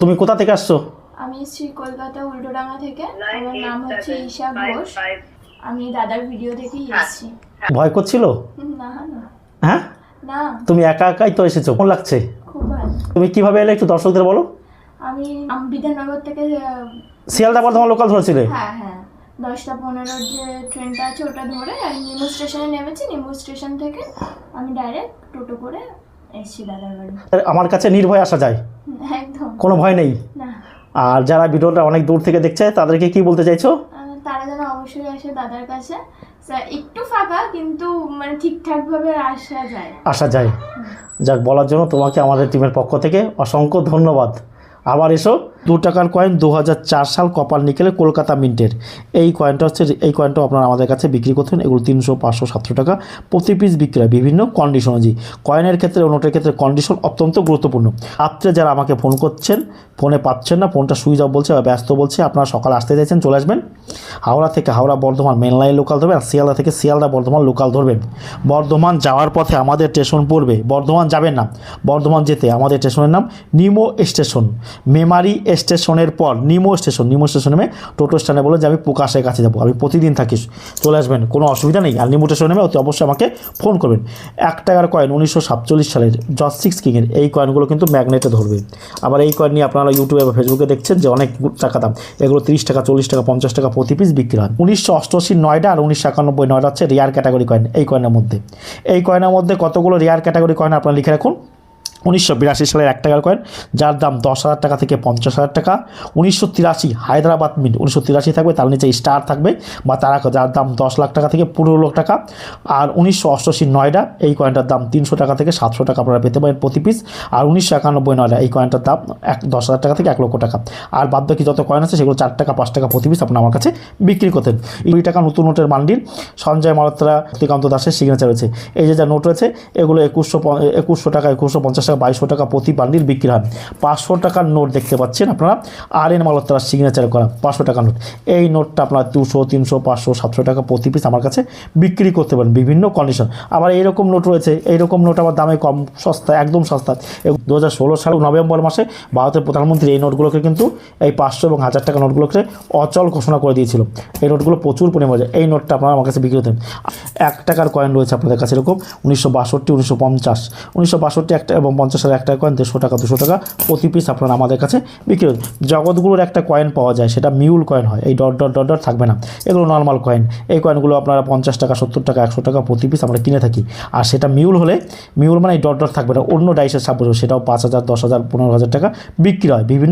তুমি কোথা থেকে আসছো? আমি এসেছি কলকাতা উল্টোডাঙ্গা থেকে। আমার নাম হচ্ছে ঈশা ঘোষ। আমি দাদার ভিডিও দেখেই এসেছি। ভয় করছিল? না না হ্যাঁ, না, তুমি একা একাই তো এসেছো, কেমন লাগছে? খুব ভালো। তুমি কিভাবে এলে একটু দর্শকদের বলো। আমি বিধাননগর থেকে শিয়ালদা বর্ধমান লোকাল ধরেছিলে? হ্যাঁ হ্যাঁ, 10টা 15 যে ট্রেনটা আছে ওটা ধরে আমি নিমু স্টেশনে নেমেছি। নিমু স্টেশন থেকে আমি ডাইরেক্ট টোটো করে এসেছি দাদার বাড়ি। আমার কাছে নির্ভয় আসা যায়, একদম কোনো ভয় নেই। না। আর যারা ভিডিওটা অনেক দূর থেকে দেখছে তাদেরকে কি বলতে চাইছো? তারা যেন অবশ্যই আসে দাদার কাছে। একটু ফাঁকা কিন্তু মানে ঠিকঠাক ভাবে আসা যায়। যাক, বলার জন্য তোমাকে আমাদের টিমের পক্ষ থেকে অসংখ্য ধন্যবাদ। আবার এসো। 2 টাকার কয়েন 2004 সাল কপার নিকেলে কলকাতা মিন্টের এই কয়েনটা হচ্ছে, এই কয়েনটাও আপনারা আমাদের কাছে বিক্রি করতেন। এগুলো 300, 500, 700 টাকা প্রতি পিস বিক্রি হয় বিভিন্ন কন্ডিশন অনুযায়ী। কয়েনের ক্ষেত্রে ও নোটের ক্ষেত্রে কন্ডিশন অত্যন্ত গুরুত্বপূর্ণ। রাত্রে যারা আমাকে ফোন করছেন, ফোনে পাচ্ছেন না, ফোনটা সুইচ অফ বলছে বা ব্যস্ত বলছে, আপনারা সকালে আসতে চাইছেন চলে আসবেন। হাওড়া থেকে Howrah Bardhaman main line local ধরবেন, আর শিয়ালদা থেকে শিয়ালদা বর্ধমান লোকাল ধরবেন। বর্ধমান যাওয়ার পথে আমাদের স্টেশন পড়বে, বর্ধমান যাবেন না, বর্ধমান যেতে আমাদের স্টেশনের নাম নিমো স্টেশন। মেমারি স্টেশনের পর নিমো স্টেশন, নিমো স্টেশনে নেমে টোটো স্ট্যান্ডে বলে যে আমি প্রকাশের কাছে যাবো, আমি প্রতিদিন থাকি, চলে আসবেন, কোনো অসুবিধা নেই। আর নিমো স্টেশনে নেমে অতি অবশ্যই আমাকে ফোন করবেন। 1 টাকার কয়েন 1947 সালের জজ 6 কিংয়ের এই কয়েনগুলো কিন্তু ম্যাগনেটে ধরবে। আবার এই কয়েন নিয়ে আপনারা ইউটিউবে বা ফেসবুকে দেখছেন যে অনেক টাকা দাম, এগুলো 30 টাকা, 40 টাকা, 50 টাকা প্রতি পিস বিক্রি হয়। 1988 নয়ডা আর 1991 নয়ডা হচ্ছে রেয়ার ক্যাটাগরি কয়েন। এই কয়েনের মধ্যে, এই কয়েনের মধ্যে কতগুলো রেয়ার ক্যাটাগরি কয়েন আপনারা লিখে রাখুন। 1982 সালের 1 টাকার কয়েন, যার দাম 10,000 টাকা থেকে 50,000 টাকা। 1983 হায়দ্রাবাদ মিন্ট, 1983 থাকবে, তার নিচে স্টার থাকবে বা তারা, যার দাম 10 লাখ টাকা থেকে 15 লাখ টাকা। আর 1988 নয়ডা এই কয়েনটার দাম 300 টাকা থেকে 700 টাকা আপনারা পেতে পারেন প্রতি পিস। আর 1991 নয়ডা এই কয়েনটার দাম 10,000 টাকা থেকে 1 লক্ষ টাকা। আর বাদ বাকি যত কয়েন আছে সেগুলো 4 টাকা 5 টাকা প্রতি পিস আপনারা আমার কাছে বিক্রি করতেন। 2 টাকা নতুন নোটের বান্ডিল সঞ্জয় মালহোত্রা, শক্তিকান্ত দাসের সিগনেচার রয়েছে। এই যে যা নোট রয়েছে এগুলো 2100 টাকা, 2150 টাকা, 2200 টাকা প্রতি বান্ডিল বিক্রি হয়। 500 টাকার নোট দেখতে পাচ্ছেন আপনারা, আর এন মালহোত্রার সিগনেচার করা 500 টাকার নোট। এই নোটটা আপনারা 200, 300, 500, 700 টাকা প্রতি পিস আমার কাছে বিক্রি করতে পারেন বিভিন্ন কন্ডিশন। আবার এইরকম নোট রয়েছে, এইরকম নোট আবার দামে কম, সস্তা, একদম সস্তা। 2016 সাল নভেম্বর মাসে ভারতের প্রধানমন্ত্রী এই নোটগুলোকে কিন্তু, এই 500 এবং 1000 টাকা নোটগুলোকে অচল ঘোষণা করে দিয়েছিল। এই নোটগুলো প্রচুর পরিমাণে, এই নোটটা আপনারা আমার কাছে বিক্রি করতেন। 1 টাকার কয়েন রয়েছে আপনাদের কাছে এরকম 1962, 1950, 1962 একটা এবং 50 সালের 1 টাকা কয়েন 150 টাকা, 200 টাকা প্রতি পিস আপনারা আমাদের কাছে বিক্রি করুন। জগৎগুলোর একটা কয়েন পাওয়া যায়, সেটা মিউল কয়েন হয়, এই ডট ডট ডট ডট থাকবে না, এগুলো নর্মাল কয়েন। এই কয়েনগুলো আপনারা 50 টাকা, 70 টাকা, 100 টাকা প্রতি পিস আমরা কিনে থাকি। আর সেটা মিউল হলে, মিউল মানে এই ডট ডট থাকবে না, অন্য ডাইসের সাপোর্ট, সেটাও 5,000, 10,000, 15,000 টাকা বিক্রি হয় বিভিন্ন